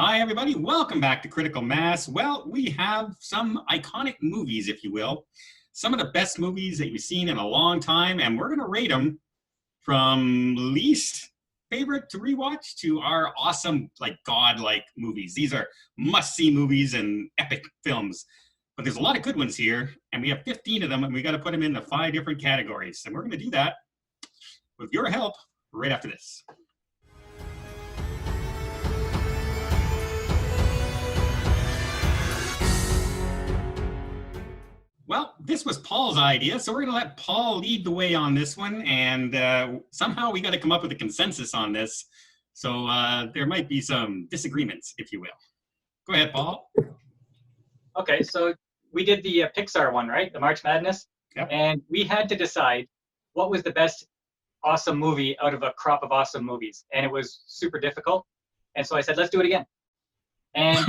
Hi, everybody. Welcome back to Critical Mass. Well, we have some iconic movies, if you will. Some of the best movies that you've seen in a long time, and we're going to rate them from least favorite to rewatch to our awesome, godlike movies. These are must-see movies and epic films. But there's a lot of good ones here, and we have 15 of them, and we got to put them into 5 different categories. And we're going to do that with your help right after this. Well, this was Paul's idea, so we're going to let Paul lead the way on this one, and somehow we got to come up with a consensus on this, so there might be some disagreements, if you will. Go ahead, Paul. Okay, so we did the Pixar one, right? The March Madness? Yep. And we had to decide what was the best awesome movie out of a crop of awesome movies, and it was super difficult, and so I said, let's do it again. And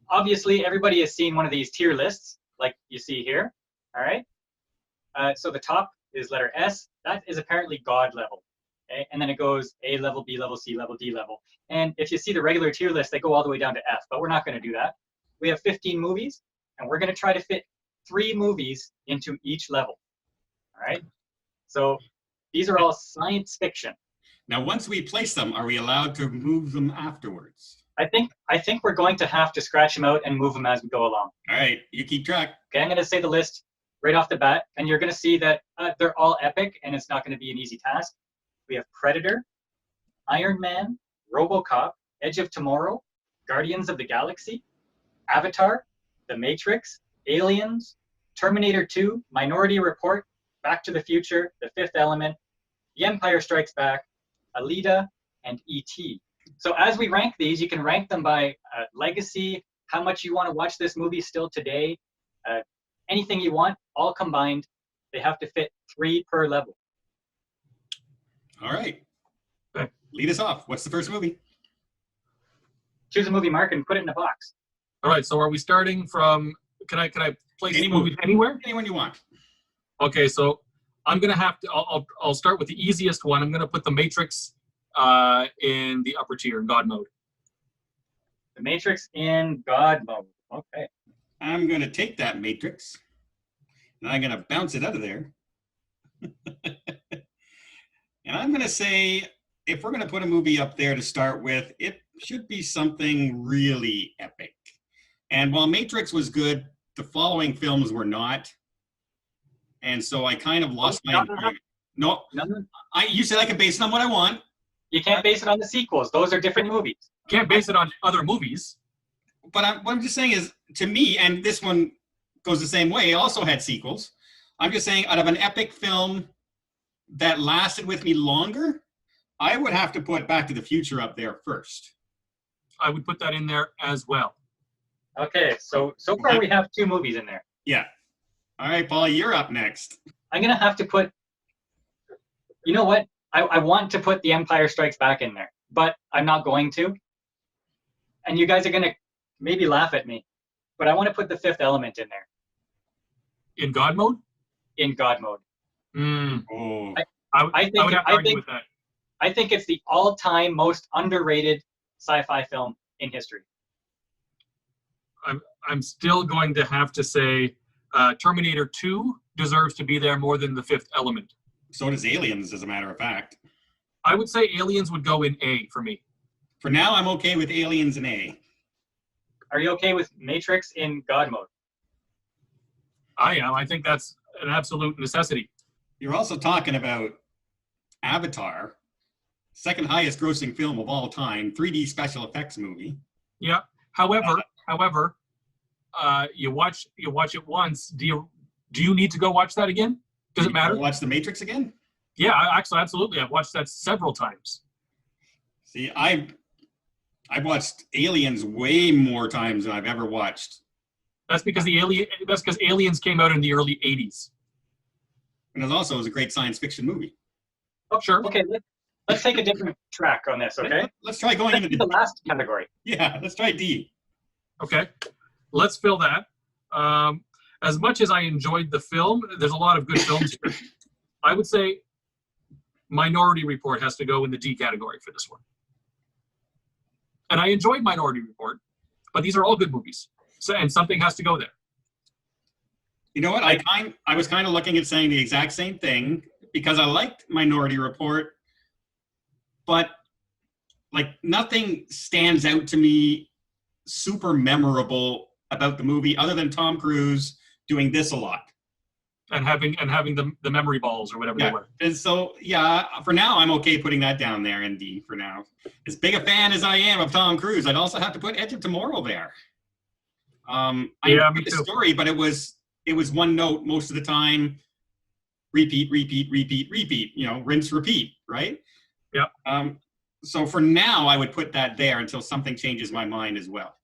obviously, everybody has seen one of these tier lists, like you see here, all right? So the top is letter S. That is apparently God level, okay? And then it goes A level, B level, C level, D level. And if you see the regular tier list, they go all the way down to F, but we're not going to do that. We have 15 movies, and we're going to try to fit 3 movies into each level, all right? So these are all science fiction. Now, once we place them, are we allowed to move them afterwards? I think we're going to have to scratch them out and move them as we go along. All right, you keep track. Okay, I'm going to say the list right off the bat, and you're going to see that they're all epic, and it's not going to be an easy task. We have Predator, Iron Man, RoboCop, Edge of Tomorrow, Guardians of the Galaxy, Avatar, The Matrix, Aliens, Terminator 2, Minority Report, Back to the Future, The Fifth Element, The Empire Strikes Back, Alita, and E.T. So as we rank these, you can rank them by legacy, how much you want to watch this movie still today, anything you want, all combined. They have to fit 3 per level. All right. Okay. Lead us off. What's the first movie? Choose a movie, Mark, and put it in a box. All right, so are we starting from, can I place any movies anywhere? Anyone you want. Okay, so I'm going to have to, I'll start with the easiest one. I'm going to put The Matrix in the upper tier, in God mode. The Matrix in God mode. Okay. I'm going to take that Matrix, and I'm going to bounce it out of there. And I'm going to say, if we're going to put a movie up there to start with, it should be something really epic. And while Matrix was good, the following films were not. And so I kind of lost my... No, you said I could base it on what I want. You can't base it on the sequels. Those are different movies. You can't base it on other movies. But what I'm just saying is, to me, and this one goes the same way, it also had sequels. I'm just saying, out of an epic film that lasted with me longer, I would have to put Back to the Future up there first. I would put that in there as well. Okay, so far we have 2 movies in there. Yeah. All right, Paul, you're up next. I'm going to have to put, you know what? I want to put The Empire Strikes Back in there, but I'm not going to. And you guys are going to maybe laugh at me, but I want to put The Fifth Element in there. In God mode? In God mode. Oh. I would have to argue with that. I think it's the all-time most underrated sci-fi film in history. I'm still going to have to say Terminator 2 deserves to be there more than The Fifth Element. So does Aliens, as a matter of fact. I would say Aliens would go in A for me. For now, I'm okay with Aliens in A. Are you okay with Matrix in God mode? I am. I think that's an absolute necessity. You're also talking about Avatar, second highest grossing film of all time, 3D special effects movie. Yeah. However, you watch it once. Do you need to go watch that again? Does it matter? Watch The Matrix again? Yeah, actually, absolutely. I've watched that several times. See, I've watched Aliens way more times than I've ever watched. That's because Aliens came out in the early 80s. And it was a great science fiction movie. Oh, sure. Okay, let's take a different track on this, okay? Let's try going into the last category. Yeah, let's try D. Okay, let's fill that. As much as I enjoyed the film, there's a lot of good films here. I would say Minority Report has to go in the D category for this one. And I enjoyed Minority Report, but these are all good movies. So, and something has to go there. You know what? I was kind of looking at saying the exact same thing because I liked Minority Report, but like nothing stands out to me super memorable about the movie other than Tom Cruise doing this a lot. And having the memory balls or whatever they were. And so, yeah, for now, I'm okay putting that down there in D for now. As big a fan as I am of Tom Cruise, I'd also have to put Edge of Tomorrow there. I enjoyed the story, but it was one note most of the time. Repeat, rinse, repeat, right? Yeah. So for now, I would put that there until something changes my mind as well.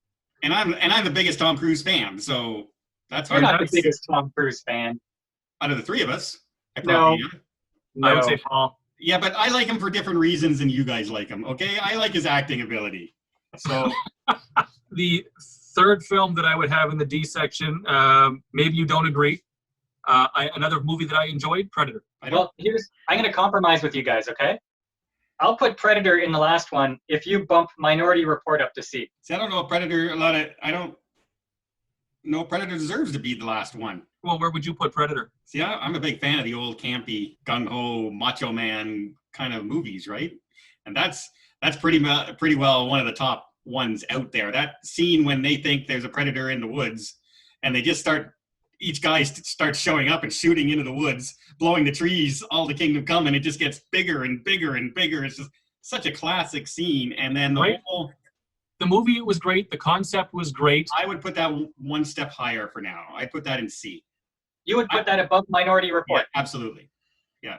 And I'm the biggest Tom Cruise fan, so that's You're not the biggest Tom Cruise fan. Out of the three of us, I No. I would say Paul. Yeah, but I like him for different reasons than you guys like him, okay? I like his acting ability. So the third film that I would have in the D section, maybe you don't agree. Another movie that I enjoyed, Predator. Well, I'm going to compromise with you guys, okay? I'll put Predator in the last one if you bump Minority Report up to C. See, I don't know if Predator, I don't know Predator deserves to be the last one. Well, where would you put Predator? See, I'm a big fan of the old campy, gung-ho, macho man kind of movies, right? And that's pretty well one of the top ones out there. That scene when they think there's a predator in the woods and they just each guy starts showing up and shooting into the woods, blowing the trees, all the Kingdom Come, and it just gets bigger and bigger and bigger. It's just such a classic scene. And then the movie was great. The concept was great. I would put that one step higher for now. I'd put that in C. You would put that above Minority Report? Yeah, absolutely. Yeah.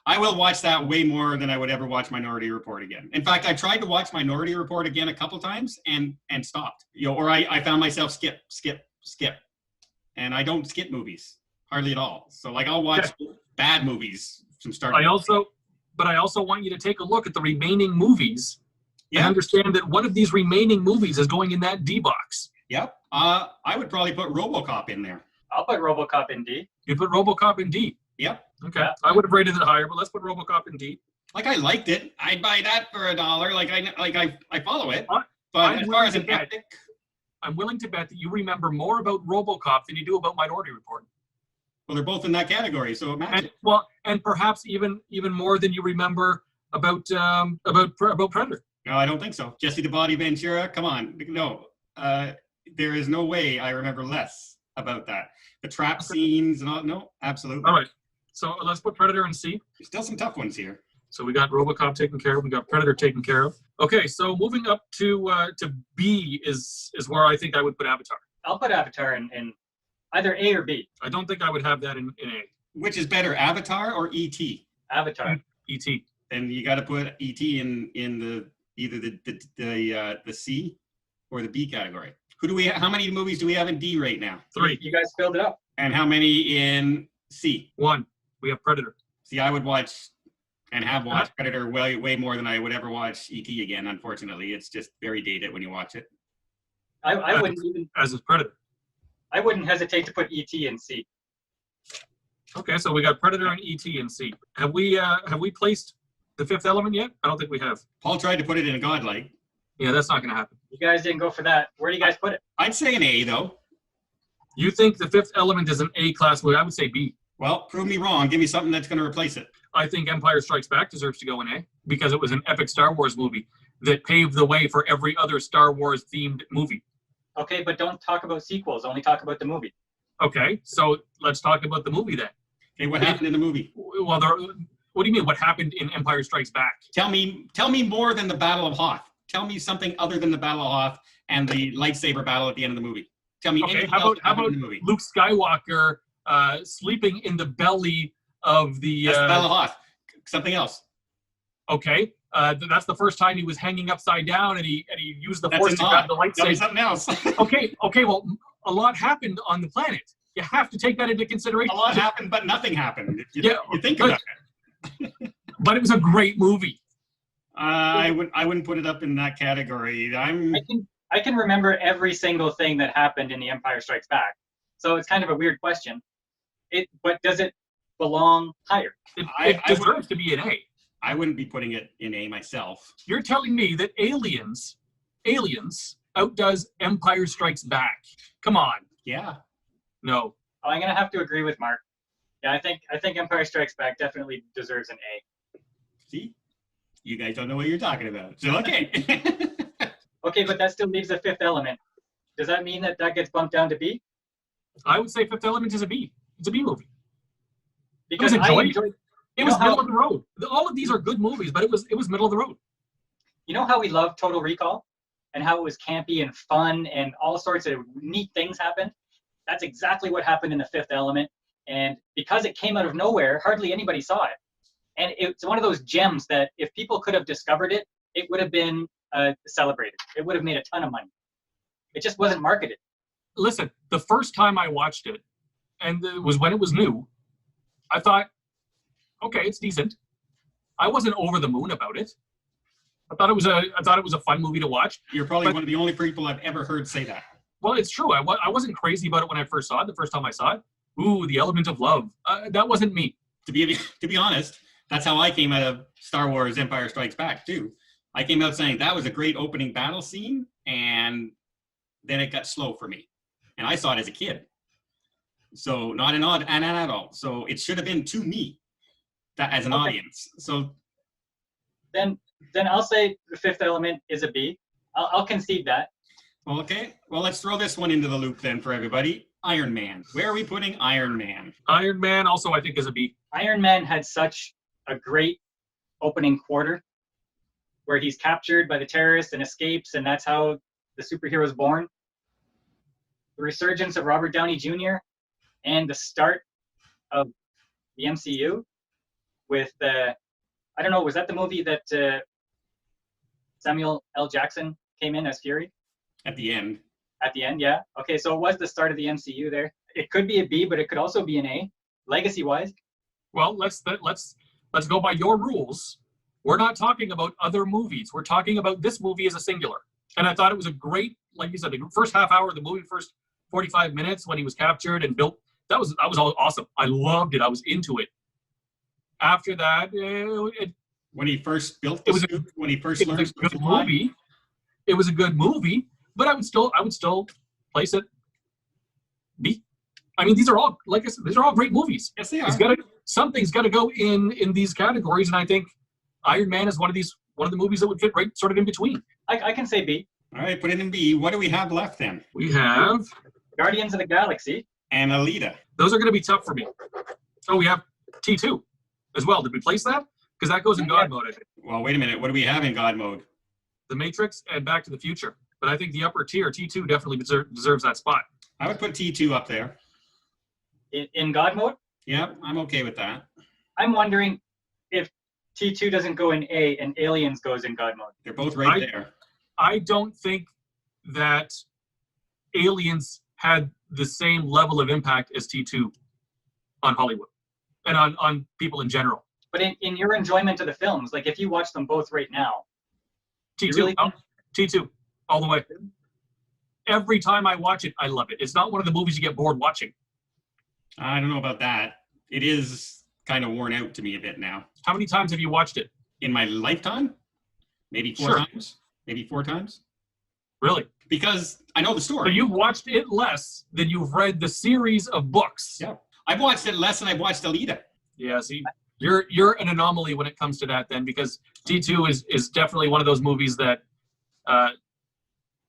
I will watch that way more than I would ever watch Minority Report again. In fact, I tried to watch Minority Report again a couple times and stopped. Or I found myself skip. And I don't skip movies hardly at all. So like I'll watch bad movies from start. I also want you to take a look at the remaining movies and understand that one of these remaining movies is going in that D box. Yep. I would probably put RoboCop in there. I'll put RoboCop in D. You'd put RoboCop in D? Yep. Okay. Yeah. I would have rated it higher, but let's put RoboCop in D. Like I liked it. I'd buy that for $1. I follow it. But as far as an epic, I'm willing to bet that you remember more about RoboCop than you do about Minority Report. Well, they're both in that category, so it matches. And perhaps even more than you remember about Predator. No, I don't think so. Jesse the Body Ventura, come on, no. There is no way I remember less about that. The trap scenes and all, no, absolutely. All right, so let's put Predator in C. There's still some tough ones here. So we got RoboCop taken care of. We got Predator taken care of. Okay, so moving up to B is where I think I would put Avatar. I'll put Avatar in either A or B. I don't think I would have that in A. Which is better, Avatar or E.T.? Avatar. E.T. Then you got to put E.T. in either the C or the B category. How many movies do we have in D right now? 3. You guys filled it up. And how many in C? 1. We have Predator. See, I would watch and have watched Predator way more than I would ever watch E.T. again, unfortunately. It's just very dated when you watch it. I wouldn't even... As is Predator. I wouldn't hesitate to put E.T. in C. Okay, so we got Predator and E.T. in C. Have we placed The Fifth Element yet? I don't think we have. Paul tried to put it in a godlike. Yeah, that's not going to happen. You guys didn't go for that. Where do you guys put it? I'd say an A, though. You think The Fifth Element is an A-class movie? I would say B. Well, prove me wrong. Give me something that's going to replace it. I think Empire Strikes Back deserves to go in A because it was an epic Star Wars movie that paved the way for every other Star Wars-themed movie. Okay, but don't talk about sequels. Only talk about the movie. Okay, so let's talk about the movie then. Okay, what happened in the movie? Well, what do you mean? What happened in Empire Strikes Back? Tell me more than the Battle of Hoth. Tell me something other than the Battle of Hoth and the lightsaber battle at the end of the movie. Tell me anything else that happened in the movie. Luke Skywalker sleeping in the belly of the... That's the Battle of Hoth. Something else. Okay. That's the first time he was hanging upside down and he used the Force to grab the lightsaber. Tell me something else. Okay, well, a lot happened on the planet. You have to take that into consideration. A lot happened, but nothing happened. You think about it. But it was a great movie. I wouldn't put it up in that category. I can remember every single thing that happened in The Empire Strikes Back. So it's kind of a weird question. But does it belong higher? It deserves to be an A. I wouldn't be putting it in A myself. You're telling me that Aliens Aliens outdoes Empire Strikes Back. Come on. Yeah. No. Oh, I'm gonna have to agree with Mark. Yeah, I think Empire Strikes Back definitely deserves an A. See? You guys don't know what you're talking about. So, okay. Okay, but that still leaves The Fifth Element. Does that mean that gets bumped down to B? I would say Fifth Element is a B. It's a B movie. Because I enjoyed. It was middle how, of the road. All of these are good movies, but it was middle of the road. you know how we love Total Recall and how it was campy and fun and all sorts of neat things happened? That's exactly what happened in The Fifth Element. And because it came out of nowhere, hardly anybody saw it. And it's one of those gems that if people could have discovered it, it would have been celebrated. It would have made a ton of money. It just wasn't marketed. Listen, the first time I watched it, and it was when it was new, I thought, okay, it's decent. I wasn't over the moon about it. I thought it was a fun movie to watch. You're probably one of the only people I've ever heard say that. Well, it's true. I wasn't crazy about it when I first saw it. The first time I saw it, ooh, the element of love. That wasn't me. To be honest, that's how I came out of Star Wars Empire Strikes Back, too. I came out saying that was a great opening battle scene, and then it got slow for me. And I saw it as a kid. So not an adult. So it should have been to me that as an audience. So then I'll say The Fifth Element is a B. I'll concede that. Okay. Well, let's throw this one into the loop then for everybody. Iron Man. Where are we putting Iron Man? Iron Man also, I think, is a B. Iron Man had such a great opening quarter where he's captured by the terrorists and escapes, and that's how the superhero is born. The resurgence of Robert Downey Jr. and the start of the MCU with, I don't know, was that the movie that Samuel L. Jackson came in as Fury? At the end. At the end, yeah. Okay, so it was the start of the MCU there. It could be a B, but it could also be an A, legacy-wise. Well, let's go by your rules. We're not talking about other movies. We're talking about this movie as a singular. And I thought it was a great, like you said, the first half hour of the movie, first 45 minutes when he was captured and built. That was all awesome. I loved it. I was into it. After that, when he first built the suit, when he first learned to fly, movie. It was a good movie, but I would still place it B. I mean, these are all, like I said, these are all great movies. Yes, they are. Something's got to go in these categories, and I think Iron Man is one of the movies that would fit right sort of in between. I can say B. All right, put it in B. What do we have left then? We have Guardians of the Galaxy and Alita. Those are going to be tough for me. Oh, we have T2 as well. Did we place that? Because that goes in God mode, I think. Well, wait a minute. What do we have in God mode? The Matrix and Back to the Future. But I think the upper tier, T2, definitely deserves that spot. I would put T2 up there. In God mode? Yeah, I'm okay with that. I'm wondering if T2 doesn't go in A and Aliens goes in God mode. They're both right there. I don't think that Aliens had the same level of impact as T2 on Hollywood and on people in general. But in your enjoyment of the films, like if you watch them both right now, T2, T2, all the way. Every time I watch it, I love it. It's not one of the movies you get bored watching. I don't know about that. It is kind of worn out to me a bit now. How many times have you watched it? In my lifetime? Maybe four times? Maybe 4 times? Really? Because I know the story. So you've watched it less than you've read the series of books. Yeah. I've watched it less than I've watched Alita. Yeah, see, you're an anomaly when it comes to that then, because T2 is definitely one of those movies that,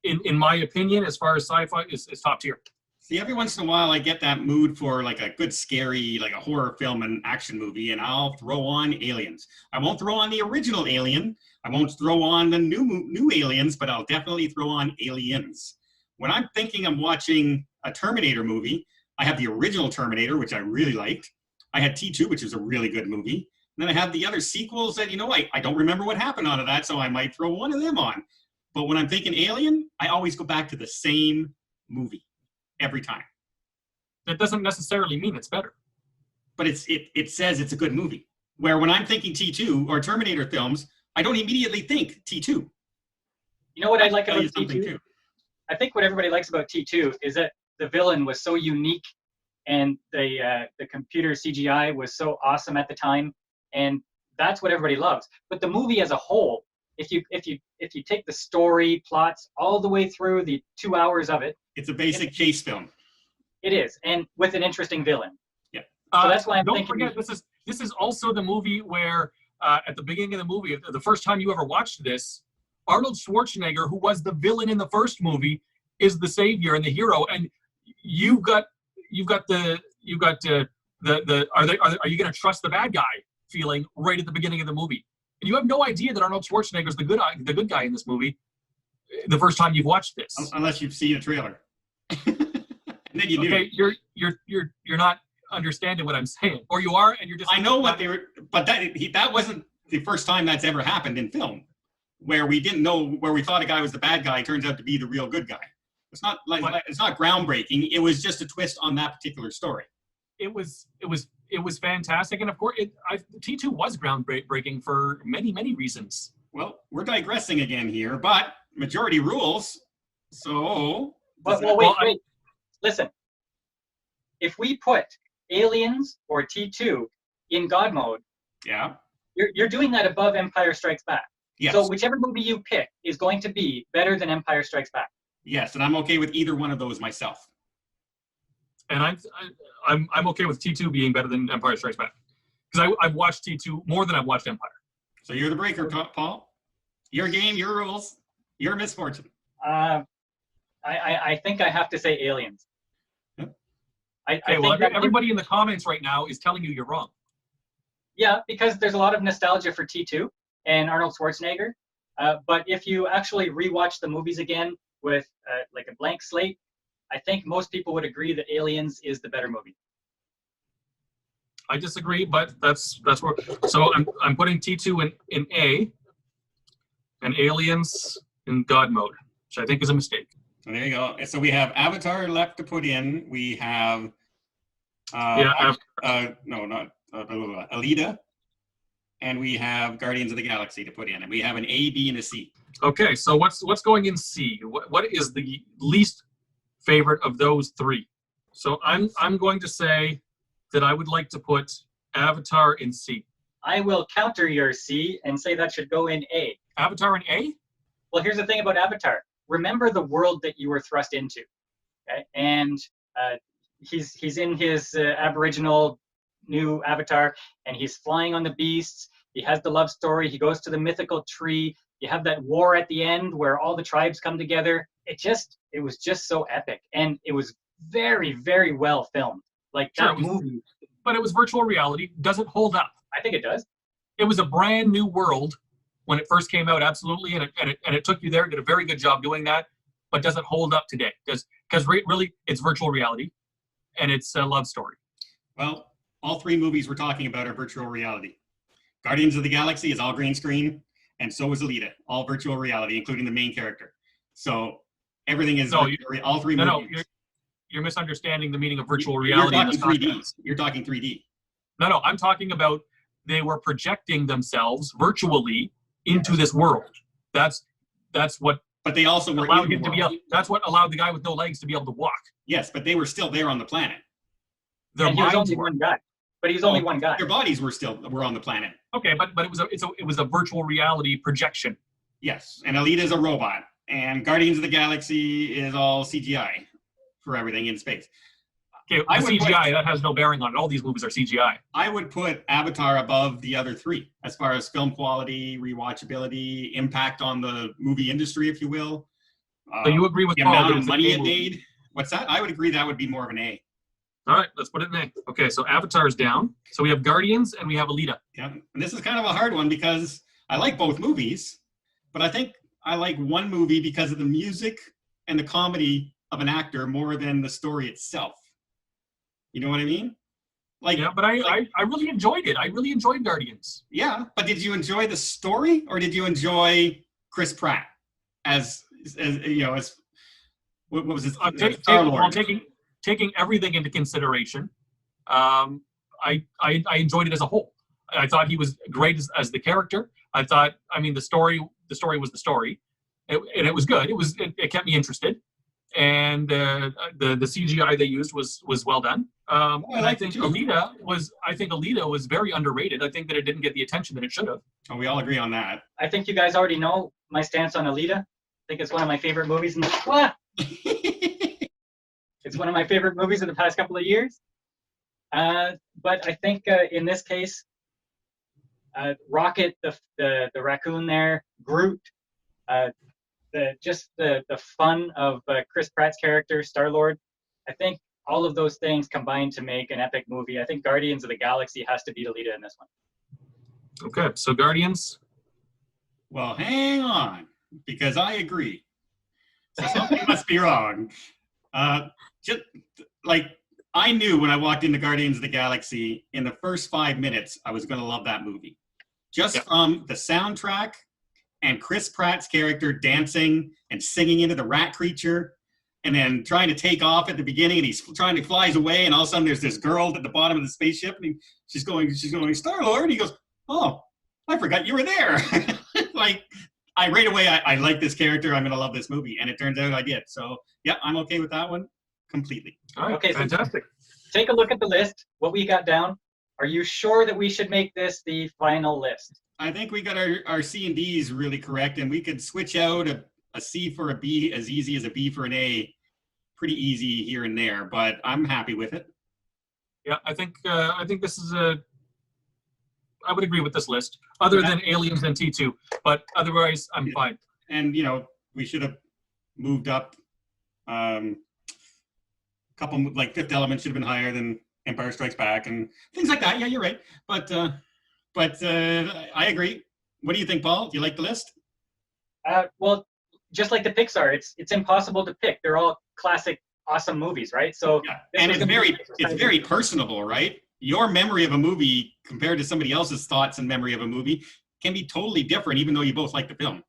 in my opinion, as far as sci-fi, is top tier. See, every once in a while I get that mood for like a good scary, like a horror film and action movie, and I'll throw on Aliens. I won't throw on the original Alien. I won't throw on the new Aliens, but I'll definitely throw on Aliens. When I'm thinking I'm watching a Terminator movie, I have the original Terminator, which I really liked. I had T2, which is a really good movie. And then I have the other sequels that, I don't remember what happened out of that, so I might throw one of them on. But when I'm thinking Alien, I always go back to the same movie every time. That doesn't necessarily mean it's better. But it says it's a good movie. Where when I'm thinking T2 or Terminator films, I don't immediately think T2. You know what I like about T2? I think what everybody likes about T2 is that the villain was so unique, and the computer CGI was so awesome at the time, and that's what everybody loves. But the movie as a whole if you take the story plots all the way through the 2 hours of it, It's a basic chase film. it is, and with an interesting villain. Yeah. So that's why I'm don't thinking. Forget, this is also the movie where at the beginning of the movie, the first time you ever watched this, Arnold Schwarzenegger, who was the villain in the first movie, is the savior and the hero, and you've got the are you going to trust the bad guy feeling right at the beginning of the movie, and you have no idea that Arnold Schwarzenegger is the good guy in this movie the first time you've watched this, unless you've seen a trailer. And then you do. Okay, you're not understanding what I'm saying, or you are, and you're just. I know what they were, but that wasn't the first time that's ever happened in film, where we didn't know, where we thought a guy was the bad guy, turns out to be the real good guy. It's not it's not groundbreaking. It was just a twist on that particular story. It was fantastic, and of course, T2 was groundbreaking for many reasons. Well, we're digressing again here, but majority rules. So, Wait. Listen. If we put Aliens or T2 in God mode, yeah, you're doing that above Empire Strikes Back. yes. So whichever movie you pick is going to be better than Empire Strikes Back. Yes, and I'm okay with either one of those myself. And I'm okay with T2 being better than Empire Strikes Back, because I've watched T2 more than I've watched Empire. So you're the breaker, Paul. Your game, your rules, your misfortune. I think I have to say Aliens. Yep. I think everybody in the comments right now is telling you you're wrong. Yeah, because there's a lot of nostalgia for T2 and Arnold Schwarzenegger. But if you actually rewatch the movies again with like a blank slate, I think most people would agree that Aliens is the better movie. I disagree, but that's where. So I'm putting T2 in A, and Aliens in God mode, which I think is a mistake. So there you go. So we have Avatar left to put in. We have Alita, and we have Guardians of the Galaxy to put in, and we have an A, B, and a C. Okay, so what's going in C? What is the least favorite of those three? So I'm going to say that I would like to put Avatar in C. I will counter your C and say that should go in A. Avatar in A? Well, here's the thing about Avatar. Remember the world that you were thrust into, okay? And he's in his Aboriginal new avatar, and he's flying on the beasts. He has the love story. He goes to the mythical tree. You have that war at the end where all the tribes come together. It was just so epic, and it was very, very well filmed. Like that movie. But it was virtual reality. Does it hold up? I think it does. It was a brand new world when it first came out, absolutely, and it took you there. Did a very good job doing that. But does it hold up today? Because really, it's virtual reality, and it's a love story. Well, all three movies we're talking about are virtual reality. Guardians of the Galaxy is all green screen, and so is Alita, all virtual reality, including the main character. So everything is all three movies. No, you're misunderstanding the meaning of virtual reality. You're talking 3D. You're talking 3D. No, I'm talking about they were projecting themselves virtually into this world. That's what. But they also were allowed him to be able, that's what allowed the guy with no legs to be able to walk. Yes, but they were still there on the planet. And he was only one guy. But he's only one guy. Their bodies were on the planet. Okay, but it was a virtual reality projection. Yes, and Alita is a robot, and Guardians of the Galaxy is all CGI for everything in space. Okay, CGI that has no bearing on it. All these movies are CGI. I would put Avatar above the other three as far as film quality, rewatchability, impact on the movie industry, if you will. So you agree with the Paul amount of money it made? What's that? I would agree that would be more of an A. All right, let's put it in A. Okay, so Avatar's down. So we have Guardians and we have Alita. Yeah, and this is kind of a hard one because I like both movies, but I think I like one movie because of the music and the comedy of an actor more than the story itself. You know what I mean? But I really enjoyed it. I really enjoyed Guardians. Yeah, but did you enjoy the story or did you enjoy Chris Pratt as what was his taking everything into consideration, I enjoyed it as a whole. I thought he was great as the character. The story was the story, and it was good. It kept me interested, and the CGI they used was well done. And I think Alita was very underrated. I think that it didn't get the attention that it should have. Oh, we all agree on that. I think you guys already know my stance on Alita. I think it's one of my favorite movies in the It's one of my favorite movies in the past couple of years. But I think in this case, Rocket, the raccoon there, Groot, the fun of Chris Pratt's character, Star-Lord. I think all of those things combined to make an epic movie. I think Guardians of the Galaxy has to beat Alita in this one. Okay, so Guardians. Well, hang on, because I agree. So something must be wrong. Just like I knew when I walked into Guardians of the Galaxy, in the first 5 minutes, I was going to love that movie. Just from the soundtrack and Chris Pratt's character dancing and singing into the rat creature, and then trying to take off at the beginning, and he's trying to flies away, and all of a sudden there's this girl at the bottom of the spaceship, and she's going, Star-Lord, and he goes, oh, I forgot you were there. Like, right away, I like this character, I'm going to love this movie, and it turns out I did. So, yeah, I'm okay with that one completely. All right, okay, fantastic. So take a look at the list, what we got down. Are you sure that we should make this the final list? I think we got our C and D's really correct, and we could switch out a C for a B as easy as a B for an A. Pretty easy here and there, but I'm happy with it. Yeah, I think this is I would agree with this list, other than Aliens and T2, but otherwise I'm fine. And we should have moved up. Couple like Fifth Element should have been higher than Empire Strikes Back and things like that. Yeah, you're right. But I agree. What do you think, Paul? Do you like the list? Well, just like the Pixar, it's impossible to pick. They're all classic, awesome movies, right? So yeah. And it's very personable, right? Your memory of a movie compared to somebody else's thoughts and memory of a movie can be totally different, even though you both like the film.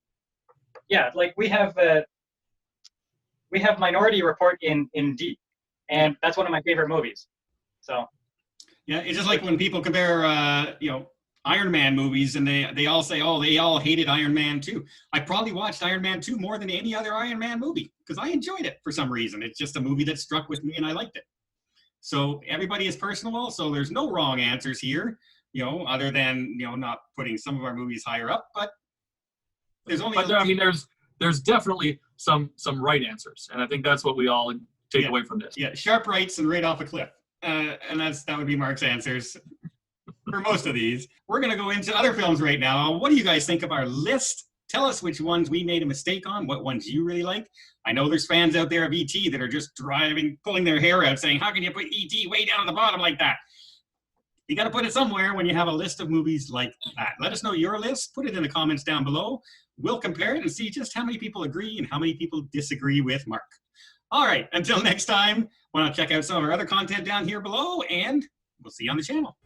Yeah, like we have Minority Report in D, and that's one of my favorite movies. So yeah, it's just like when people compare Iron Man movies, and they all say, oh, they all hated Iron Man 2. I probably watched Iron Man 2 more than any other Iron Man movie because I enjoyed it for some reason. It's just a movie that struck with me and I liked it. So everybody is personal, so there's no wrong answers here, other than, not putting some of our movies higher up, but there's only... But there's definitely some right answers, and I think that's what we all take away from this. Yeah, sharp rights and right off a cliff. And that would be Mark's answers. For most of these. We're going to go into other films right now. What do you guys think of our list? Tell us which ones we made a mistake on, what ones you really like. I know there's fans out there of E.T. that are just pulling their hair out saying, how can you put E.T. way down at the bottom like that? You got to put it somewhere when you have a list of movies like that. Let us know your list. Put it in the comments down below. We'll compare it and see just how many people agree and how many people disagree with Mark. All right, until next time, why not check out some of our other content down here below, and we'll see you on the channel.